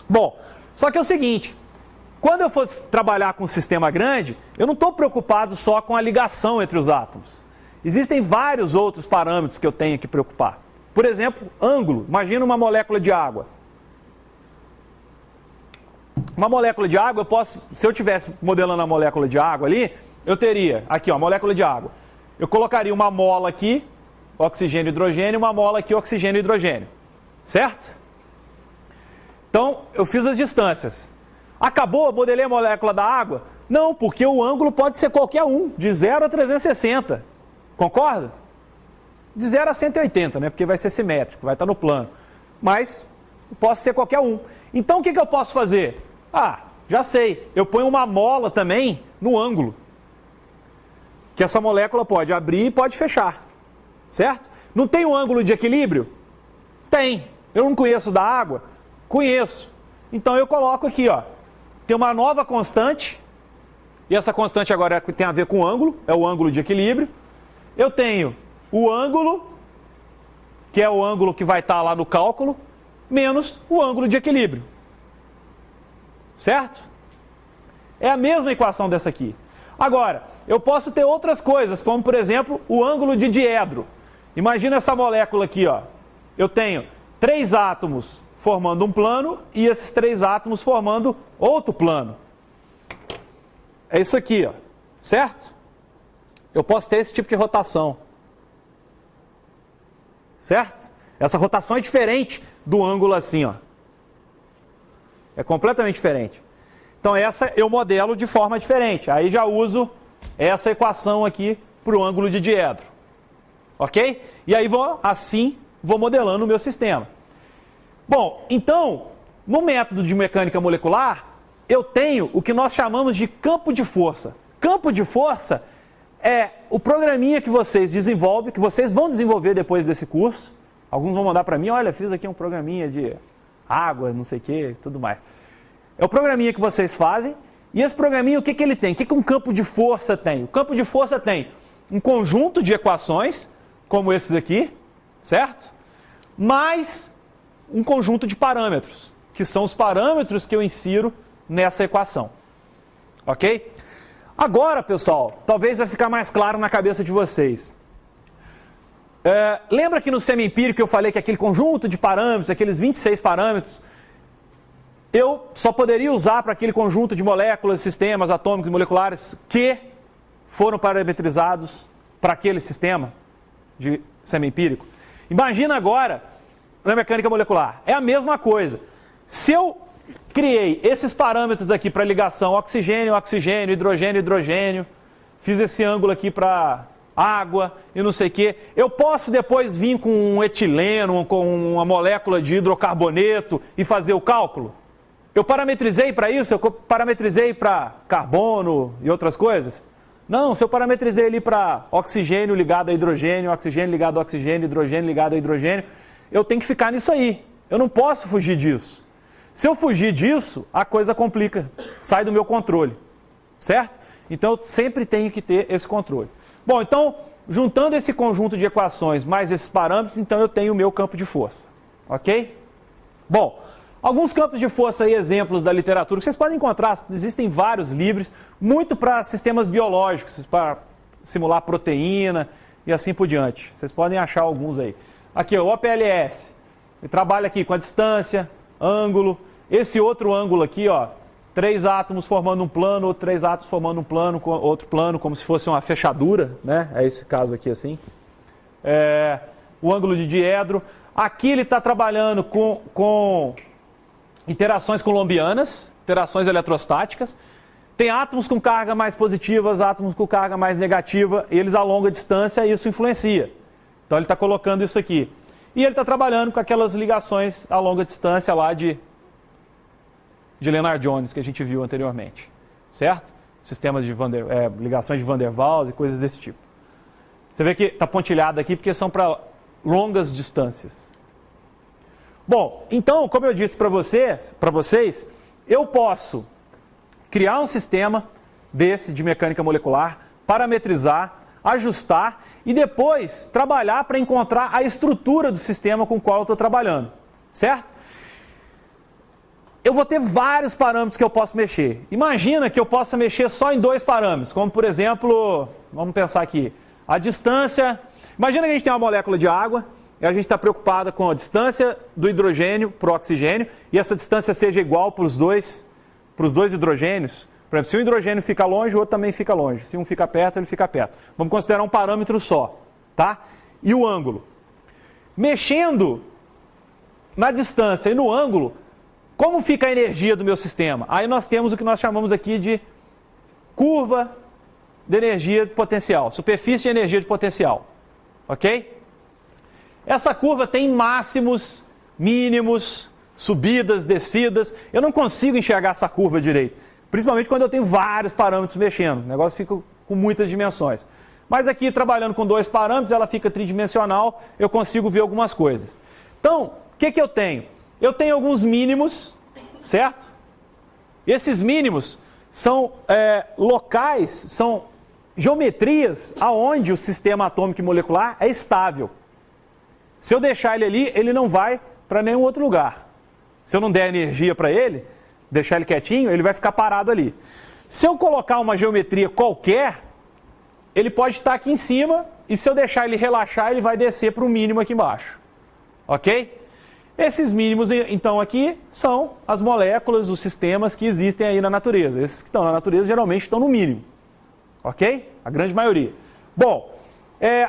Bom, só que é o seguinte, quando eu for trabalhar com um sistema grande, eu não estou preocupado só com a ligação entre os átomos. Existem vários outros parâmetros que eu tenho que preocupar. Por exemplo, ângulo. Imagina uma molécula de água. Uma molécula de água, se eu estivesse modelando a molécula de água ali, eu teria aqui, ó, molécula de água. Eu colocaria uma mola aqui, oxigênio e hidrogênio, uma mola aqui, oxigênio e hidrogênio. Certo? Então, eu fiz as distâncias. Acabou, modelei a molécula da água? Não, porque o ângulo pode ser qualquer um, de 0 a 360. Concorda? De 0 a 180, né? Porque vai ser simétrico, vai estar no plano. Mas posso ser qualquer um. Então, o que eu posso fazer? Ah, já sei. Eu ponho uma mola também no ângulo. Que essa molécula pode abrir e pode fechar. Certo? Não tem um ângulo de equilíbrio? Tem. Eu não conheço da água? Conheço. Então, eu coloco aqui, ó. Tem uma nova constante. E essa constante agora tem a ver com o ângulo. É o ângulo de equilíbrio. Eu tenho o ângulo, que é o ângulo que vai estar lá no cálculo, menos o ângulo de equilíbrio. Certo? É a mesma equação dessa aqui. Agora, eu posso ter outras coisas, como por exemplo, o ângulo de diedro. Imagina essa molécula aqui, ó. Eu tenho 3 átomos formando um plano e esses 3 átomos formando outro plano. É isso aqui, ó. Certo? Eu posso ter esse tipo de rotação. Certo? Essa rotação é diferente do ângulo assim, ó. É completamente diferente. Então essa eu modelo de forma diferente. Aí já uso essa equação aqui para o ângulo de diedro. Ok? E aí vou modelando o meu sistema. Bom, então, no método de mecânica molecular, eu tenho o que nós chamamos de campo de força. Campo de força é o programinha que vocês desenvolvem, que vocês vão desenvolver depois desse curso. Alguns vão mandar para mim, olha, fiz aqui um programinha de água, não sei o que, tudo mais. É o programinha que vocês fazem, e esse programinha, o que ele tem? O que um campo de força tem? O campo de força tem um conjunto de equações, como esses aqui, certo? Mais um conjunto de parâmetros, que são os parâmetros que eu insiro nessa equação. Ok? Agora, pessoal, talvez vai ficar mais claro na cabeça de vocês. Lembra que no semi-empírico eu falei que aquele conjunto de parâmetros, aqueles 26 parâmetros, eu só poderia usar para aquele conjunto de moléculas, sistemas atômicos e moleculares que foram parametrizados para aquele sistema de semi-empírico? Imagina agora na mecânica molecular. É a mesma coisa. Se eu criei esses parâmetros aqui para ligação oxigênio, oxigênio, hidrogênio, hidrogênio, fiz esse ângulo aqui para água e não sei o quê. Eu posso depois vir com um etileno, com uma molécula de hidrocarboneto e fazer o cálculo? Eu parametrizei para isso? Eu parametrizei para carbono e outras coisas? Não, se eu parametrizei ali para oxigênio ligado a hidrogênio, oxigênio ligado a oxigênio, hidrogênio ligado a hidrogênio, eu tenho que ficar nisso aí. Eu não posso fugir disso. Se eu fugir disso, a coisa complica, sai do meu controle, certo? Então eu sempre tenho que ter esse controle. Bom, então, juntando esse conjunto de equações mais esses parâmetros, então eu tenho o meu campo de força, ok? Bom, alguns campos de força e exemplos da literatura que vocês podem encontrar, existem vários livros, muito para sistemas biológicos, para simular proteína e assim por diante. Vocês podem achar alguns aí. Aqui, o OPLS, ele trabalha aqui com a distância, ângulo, esse outro ângulo aqui, ó, 3 átomos formando um plano, ou 3 átomos formando um plano, outro plano, como se fosse uma fechadura, né? É esse caso aqui assim. O ângulo de diedro. Aqui ele está trabalhando com interações coulombianas, interações eletrostáticas. Tem átomos com carga mais positivas, átomos com carga mais negativa, e eles a longa distância, isso influencia. Então ele está colocando isso aqui. E ele está trabalhando com aquelas ligações a longa distância lá de Lennard-Jones, que a gente viu anteriormente. Certo? Sistemas de ligações de Van der Waals e coisas desse tipo. Você vê que está pontilhado aqui porque são para longas distâncias. Bom, então, como eu disse para vocês, eu posso criar um sistema desse de mecânica molecular, parametrizar, ajustar e depois trabalhar para encontrar a estrutura do sistema com o qual eu estou trabalhando, certo? eu vou ter vários parâmetros que eu posso mexer. Imagina que eu possa mexer só em 2 parâmetros, como por exemplo, vamos pensar aqui, a distância. Imagina que a gente tem uma molécula de água e a gente está preocupado com a distância do hidrogênio para o oxigênio e essa distância seja igual para os dois hidrogênios. Por exemplo, se um hidrogênio fica longe, o outro também fica longe. Se um fica perto, ele fica perto. Vamos considerar um parâmetro só, tá? E o ângulo. Mexendo na distância e no ângulo, como fica a energia do meu sistema? Aí nós temos o que nós chamamos aqui de curva de energia de potencial, superfície de energia de potencial, ok? Essa curva tem máximos, mínimos, subidas, descidas. Eu não consigo enxergar essa curva direito, principalmente quando eu tenho vários parâmetros mexendo. O negócio fica com muitas dimensões. Mas aqui, trabalhando com 2 parâmetros, ela fica tridimensional, eu consigo ver algumas coisas. Então, o que eu tenho? Eu tenho alguns mínimos, certo? Esses mínimos são locais, são geometrias aonde o sistema atômico e molecular é estável. Se eu deixar ele ali, ele não vai para nenhum outro lugar. Se eu não der energia para ele, deixar ele quietinho, ele vai ficar parado ali. Se eu colocar uma geometria qualquer, ele pode estar aqui em cima e se eu deixar ele relaxar, ele vai descer para o mínimo aqui embaixo. Ok? Esses mínimos, então, aqui são as moléculas, os sistemas que existem aí na natureza. Esses que estão na natureza geralmente estão no mínimo. Ok? A grande maioria. Bom,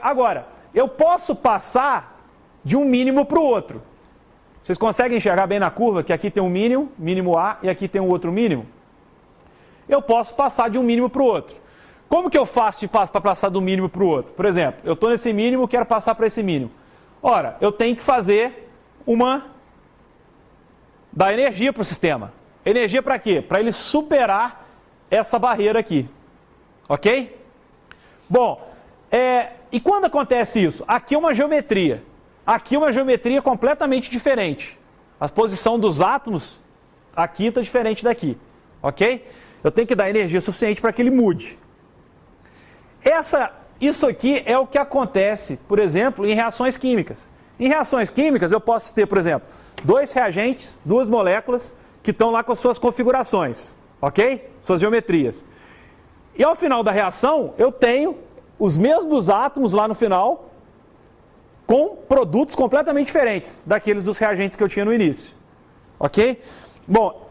agora, eu posso passar de um mínimo para o outro. Vocês conseguem enxergar bem na curva que aqui tem um mínimo, mínimo A, e aqui tem um outro mínimo? Eu posso passar de um mínimo para o outro. Como que eu faço para passar do mínimo para o outro? Por exemplo, eu estou nesse mínimo, quero passar para esse mínimo. Ora, eu tenho que fazer dar energia para o sistema. Energia para quê? Para ele superar essa barreira aqui. Ok? Bom, e quando acontece isso? Aqui é uma geometria. Aqui é uma geometria completamente diferente. A posição dos átomos aqui está diferente daqui. Ok? Eu tenho que dar energia suficiente para que ele mude. Isso aqui é o que acontece, por exemplo, em reações químicas. Em reações químicas eu posso ter, por exemplo, 2 reagentes, 2 moléculas que estão lá com as suas configurações, ok? Suas geometrias. E ao final da reação eu tenho os mesmos átomos lá no final com produtos completamente diferentes daqueles dos reagentes que eu tinha no início, ok? Bom,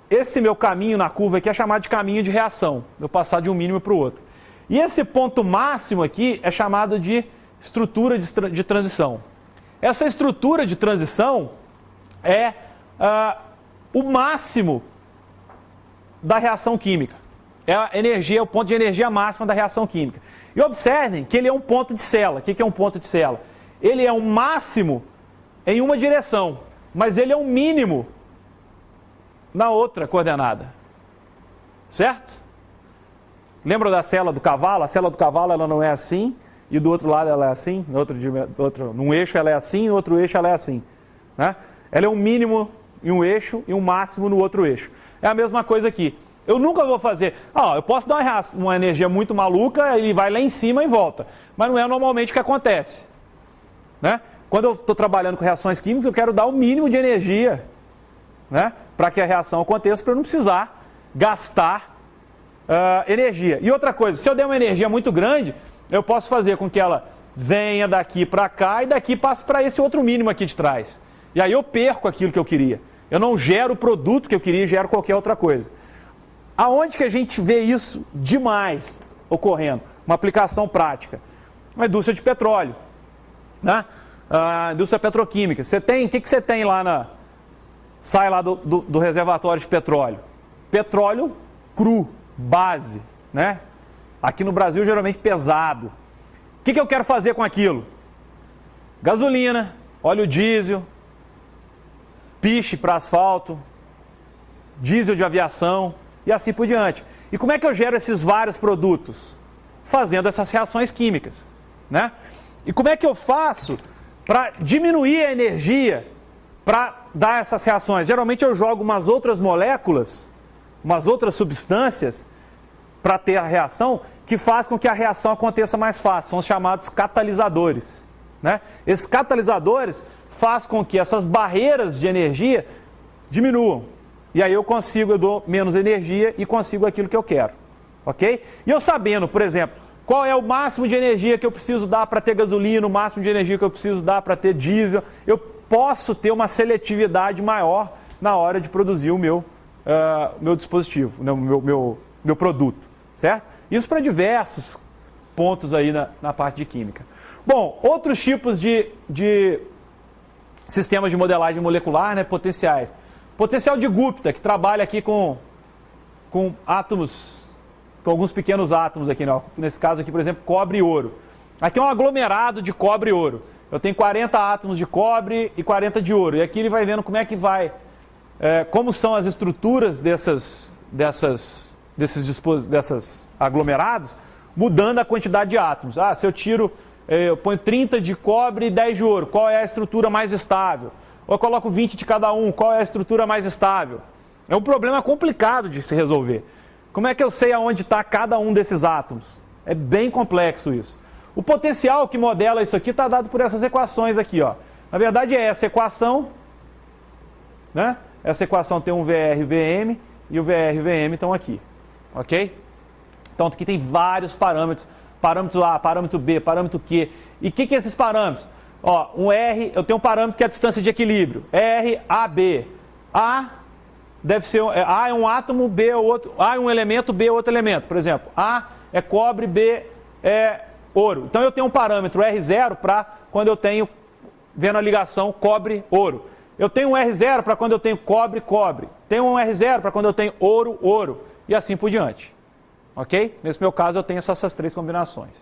esse meu caminho na curva aqui é chamado de caminho de reação, eu passar de um mínimo para o outro. E esse ponto máximo aqui é chamado de estrutura de transição. Essa estrutura de transição é o máximo da reação química. É a energia, é o ponto de energia máxima da reação química. E observem que ele é um ponto de Sela. O que é um ponto de Sela? Ele é um máximo em uma direção, mas ele é um mínimo na outra coordenada. Certo? Lembra da sela do cavalo? A sela do cavalo ela não é assim, e do outro lado ela é assim, num eixo ela é assim, no outro eixo ela é assim. Né? Ela é um mínimo em um eixo e um máximo no outro eixo. É a mesma coisa aqui. Eu nunca vou fazer... eu posso dar uma energia muito maluca, ele vai lá em cima e volta. Mas não é normalmente o que acontece. Né? Quando eu estou trabalhando com reações químicas, eu quero dar o mínimo de energia, né? Para que a reação aconteça, para eu não precisar gastar energia. E outra coisa, se eu der uma energia muito grande, eu posso fazer com que ela venha daqui para cá e daqui passe para esse outro mínimo aqui de trás. E aí eu perco aquilo que eu queria. Eu não gero o produto que eu queria, gero qualquer outra coisa. Aonde que a gente vê isso demais ocorrendo? Uma aplicação prática. Uma indústria de petróleo. Né? A indústria petroquímica. Você tem, o que você tem lá sai lá do reservatório de petróleo? Petróleo cru, base, né? Aqui no Brasil geralmente pesado. O que eu quero fazer com aquilo? Gasolina, óleo diesel, piche para asfalto, diesel de aviação e assim por diante. E como é que eu gero esses vários produtos? Fazendo essas reações químicas, né? E como é que eu faço para diminuir a energia para dar essas reações? Geralmente eu jogo umas outras moléculas, umas outras substâncias para ter a reação que faz com que a reação aconteça mais fácil. São os chamados catalisadores, né? Esses catalisadores fazem com que essas barreiras de energia diminuam. E aí eu dou menos energia e consigo aquilo que eu quero. Ok? E eu sabendo, por exemplo, qual é o máximo de energia que eu preciso dar para ter gasolina, o máximo de energia que eu preciso dar para ter diesel, eu posso ter uma seletividade maior na hora de produzir o meu dispositivo, meu produto, certo? Isso para diversos pontos aí na parte de química. Bom, outros tipos de sistemas de modelagem molecular, né, potenciais. Potencial de Gupta, que trabalha aqui com átomos, com alguns pequenos átomos aqui, né? Nesse caso aqui, por exemplo, cobre e ouro. Aqui é um aglomerado de cobre e ouro. Eu tenho 40 átomos de cobre e 40 de ouro. E aqui ele vai vendo como é que vai, como são as estruturas desses aglomerados, mudando a quantidade de átomos. Ah, se eu ponho 30 de cobre e 10 de ouro, qual é a estrutura mais estável? Ou eu coloco 20 de cada um, qual é a estrutura mais estável? É um problema complicado de se resolver. Como é que eu sei aonde está cada um desses átomos? É bem complexo isso. O potencial que modela isso aqui está dado por essas equações aqui, ó. Na verdade é essa equação, né? Essa equação tem um VR, VM e o VR e o VM estão aqui, ok? Então aqui tem vários parâmetros, parâmetro A, parâmetro B, parâmetro Q. E o que esses parâmetros? Ó, um R, eu tenho um parâmetro que é a distância de equilíbrio, R, A, B. A deve ser, A é um átomo, B é outro, A é um elemento, B é outro elemento. Por exemplo, A é cobre, B é ouro. Então eu tenho um parâmetro R0 para quando eu tenho, vendo a ligação cobre-ouro. Eu tenho um R0 para quando eu tenho cobre-cobre. Tenho um R0 para quando eu tenho ouro-ouro. E assim por diante. Ok? Nesse meu caso eu tenho essas três combinações.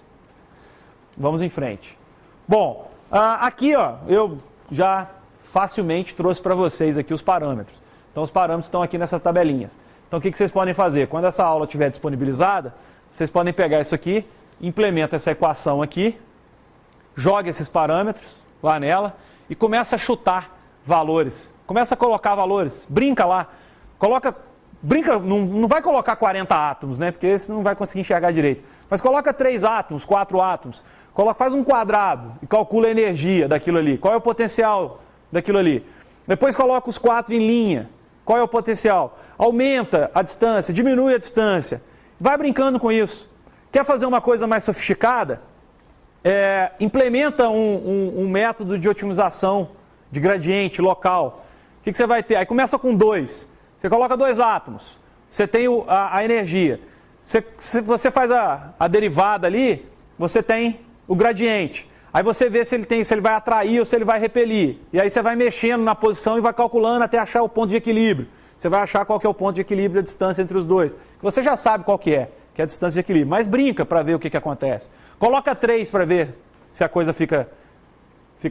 Vamos em frente. Bom, aqui ó, eu já facilmente trouxe para vocês aqui os parâmetros. Então os parâmetros estão aqui nessas tabelinhas. Então o que vocês podem fazer? Quando essa aula estiver disponibilizada, vocês podem pegar isso aqui, implementa essa equação aqui, joga esses parâmetros lá nela e começa a chutar valores. Começa a colocar valores, brinca lá. Brinca, não vai colocar 40 átomos, né? Porque você não vai conseguir enxergar direito. Mas coloca 3 átomos, 4 átomos. Faz um quadrado e calcula a energia daquilo ali. Qual é o potencial daquilo ali? Depois coloca os 4 em linha. Qual é o potencial? Aumenta a distância, diminui a distância. Vai brincando com isso. Quer fazer uma coisa mais sofisticada? Implementa um método de otimização de gradiente local. O que você vai ter? Aí começa com 2. Você coloca 2 átomos. Você tem a energia. Se você faz a derivada ali, você tem o gradiente. Aí você vê se ele vai atrair ou se ele vai repelir. E aí você vai mexendo na posição e vai calculando até achar o ponto de equilíbrio. Você vai achar qual que é o ponto de equilíbrio, a distância entre os dois. Você já sabe qual que é a distância de equilíbrio. Mas brinca para ver o que acontece. Coloca 3 para ver se a coisa fica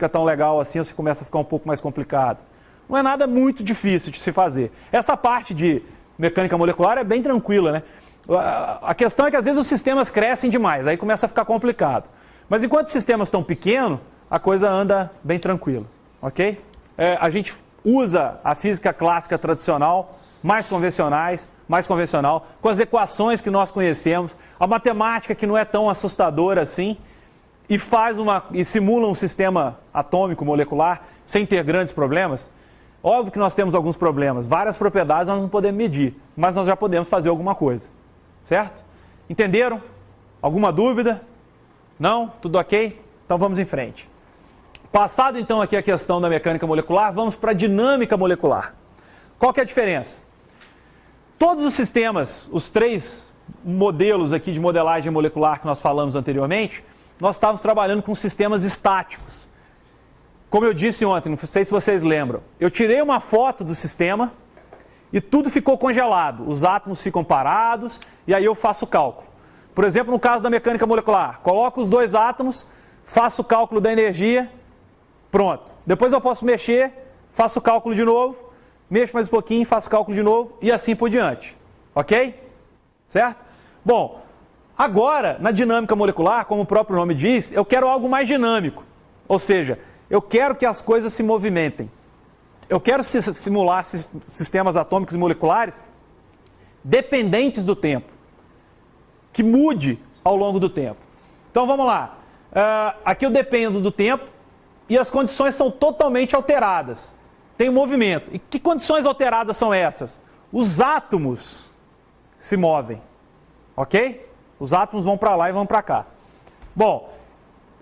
tão legal assim ou se começa a ficar um pouco mais complicado. Não é nada muito difícil de se fazer. Essa parte de mecânica molecular é bem tranquila, né? A questão é que às vezes os sistemas crescem demais, aí começa a ficar complicado. Mas enquanto os sistemas estão pequenos, a coisa anda bem tranquila, ok? A gente usa a física clássica tradicional, mais convencional, com as equações que nós conhecemos, a matemática que não é tão assustadora assim, e simula um sistema atômico molecular sem ter grandes problemas. Óbvio que nós temos alguns problemas, várias propriedades nós não podemos medir, mas nós já podemos fazer alguma coisa, certo? Entenderam? Alguma dúvida? Não? Tudo ok? Então vamos em frente. Passado então aqui a questão da mecânica molecular, vamos para a dinâmica molecular. Qual que é a diferença? Todos os sistemas, os 3 modelos aqui de modelagem molecular que nós falamos anteriormente, nós estávamos trabalhando com sistemas estáticos. Como eu disse ontem, não sei se vocês lembram, eu tirei uma foto do sistema e tudo ficou congelado. Os átomos ficam parados e aí eu faço o cálculo. Por exemplo, no caso da mecânica molecular, coloco os 2 átomos, faço o cálculo da energia, pronto. Depois eu posso mexer, faço o cálculo de novo, mexo mais um pouquinho, faço o cálculo de novo e assim por diante. Ok? Certo? Bom, agora, na dinâmica molecular, como o próprio nome diz, eu quero algo mais dinâmico. Ou seja, eu quero que as coisas se movimentem. Eu quero simular sistemas atômicos e moleculares dependentes do tempo. Que mude ao longo do tempo. Então vamos lá. Aqui eu dependo do tempo e as condições são totalmente alteradas. tem um movimento. E que condições alteradas são essas? Os átomos se movem, ok? Os átomos vão para lá e vão para cá. Bom,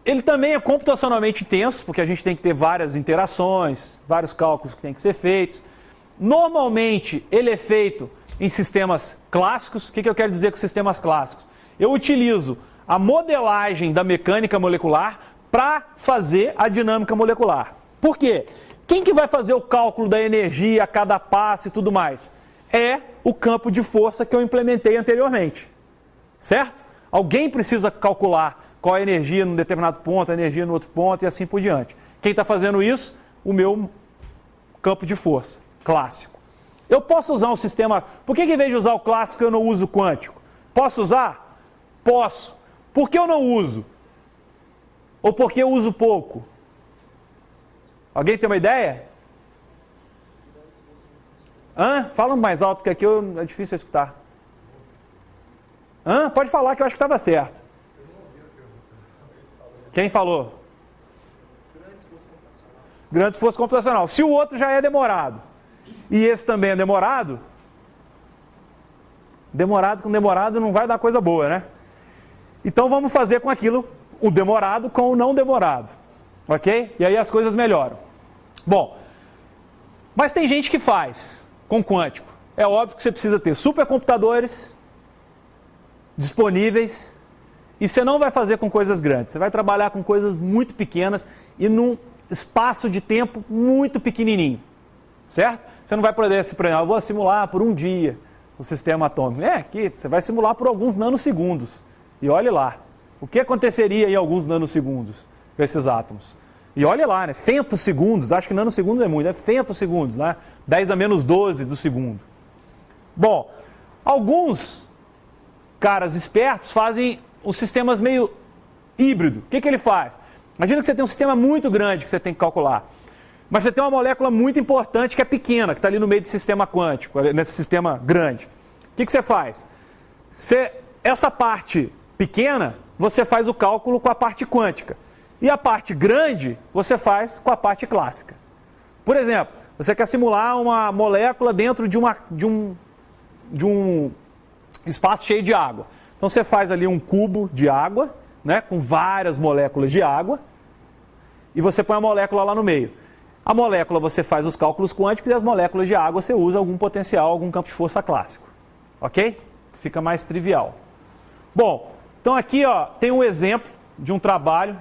ele também é computacionalmente intenso, porque a gente tem que ter várias interações, vários cálculos que têm que ser feitos. Normalmente, ele é feito em sistemas clássicos. O que eu quero dizer com sistemas clássicos? Eu utilizo a modelagem da mecânica molecular para fazer a dinâmica molecular. Por quê? Quem que vai fazer o cálculo da energia a cada passo e tudo mais? É o campo de força que eu implementei anteriormente. Certo? Alguém precisa calcular qual a energia num determinado ponto, a energia no outro ponto e assim por diante. Quem está fazendo isso? O meu campo de força, clássico. Eu posso usar um sistema... Por que em vez de usar o clássico eu não uso o quântico? Posso usar? Posso. Por que eu não uso? Ou porque eu uso pouco? Alguém tem uma ideia? Fala mais alto, porque aqui é difícil escutar. Pode falar que eu acho que estava certo. Quem falou? Grande esforço computacional. Se o outro já é demorado e esse também é demorado, demorado com demorado não vai dar coisa boa, né? Então vamos fazer com aquilo, o demorado com o não demorado, ok? E aí as coisas melhoram. Bom, mas tem gente que faz com quântico. É óbvio que você precisa ter supercomputadores disponíveis. E você não vai fazer com coisas grandes, você vai trabalhar com coisas muito pequenas e num espaço de tempo muito pequenininho, certo? Você não vai poder se prender, eu vou simular por um dia o sistema atômico. Aqui você vai simular por alguns nanosegundos. E olhe lá, o que aconteceria em alguns nanosegundos com esses átomos? E olhe lá, né? Femtosegundos, acho que nanosegundos é muito, é femtosegundos, né? 10 a menos 12 do segundo. Bom, alguns caras espertos fazem os sistemas meio híbrido. O que ele faz? Imagina que você tem um sistema muito grande que você tem que calcular. Mas você tem uma molécula muito importante que é pequena, que está ali no meio do sistema quântico, nesse sistema grande. O que você faz? Essa parte pequena, você faz o cálculo com a parte quântica. E a parte grande, você faz com a parte clássica. Por exemplo, você quer simular uma molécula dentro de um espaço cheio de água. Então você faz ali um cubo de água, né, com várias moléculas de água, e você põe a molécula lá no meio. A molécula você faz os cálculos quânticos e as moléculas de água você usa algum potencial, algum campo de força clássico. Ok? Fica mais trivial. Bom, então aqui tem um exemplo de um trabalho,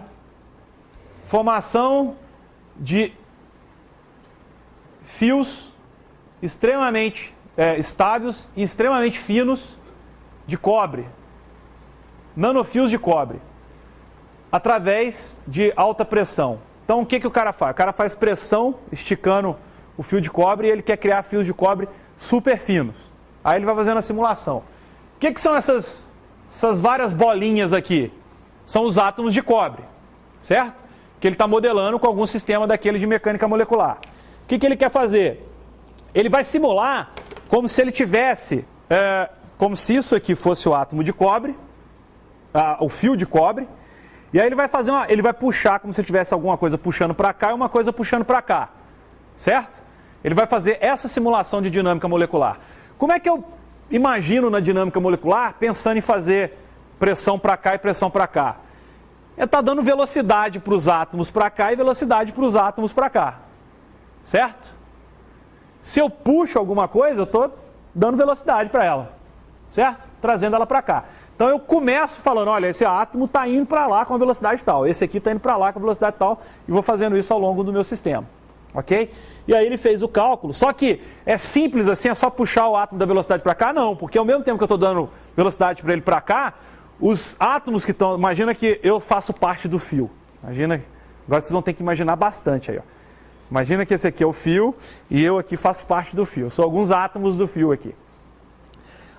formação de fios extremamente estáveis e extremamente finos de cobre. Nanofios de cobre, através de alta pressão. Então o que o cara faz? O cara faz pressão, esticando o fio de cobre, e ele quer criar fios de cobre super finos. Aí ele vai fazendo a simulação. O que são essas várias bolinhas aqui? São os átomos de cobre, certo? Que ele está modelando com algum sistema daquele de mecânica molecular. O que ele quer fazer? Ele vai simular como se ele tivesse, como se isso aqui fosse o átomo de cobre, o fio de cobre, e aí ele vai fazer ele vai puxar como se tivesse alguma coisa puxando para cá e uma coisa puxando para cá, certo? Ele vai fazer essa simulação de dinâmica molecular. Como é que eu imagino na dinâmica molecular pensando em fazer pressão para cá e pressão para cá? Está dando velocidade para os átomos para cá e velocidade para os átomos para cá, certo? Se eu puxo alguma coisa, eu estou dando velocidade para ela, certo? Trazendo ela para cá. Então eu começo falando, olha, esse átomo está indo para lá com a velocidade tal, esse aqui está indo para lá com a velocidade tal, e vou fazendo isso ao longo do meu sistema, ok? E aí ele fez o cálculo, só que é simples assim, é só puxar o átomo da velocidade para cá? Não, porque ao mesmo tempo que eu estou dando velocidade para ele para cá, os átomos que estão, imagina que eu faço parte do fio, imagina, agora vocês vão ter que imaginar bastante aí, ó. Imagina que esse aqui é o fio e eu aqui faço parte do fio, são alguns átomos do fio aqui.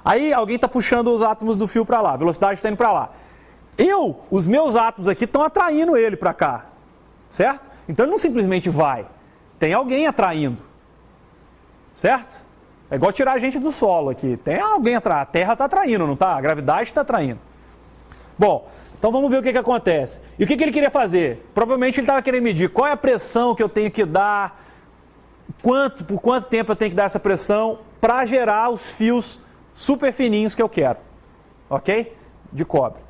Aí alguém está puxando os átomos do fio para lá, a velocidade está indo para lá. Os meus átomos aqui estão atraindo ele para cá, certo? Então ele não simplesmente vai, tem alguém atraindo, certo? É igual tirar a gente do solo aqui, tem alguém atraindo, a Terra está atraindo, não está? A gravidade está atraindo. Bom, então vamos ver o que acontece. E o que ele queria fazer? Provavelmente ele estava querendo medir qual é a pressão que eu tenho que dar por quanto tempo eu tenho que dar essa pressão para gerar os fios super fininhos que eu quero, ok? De cobre.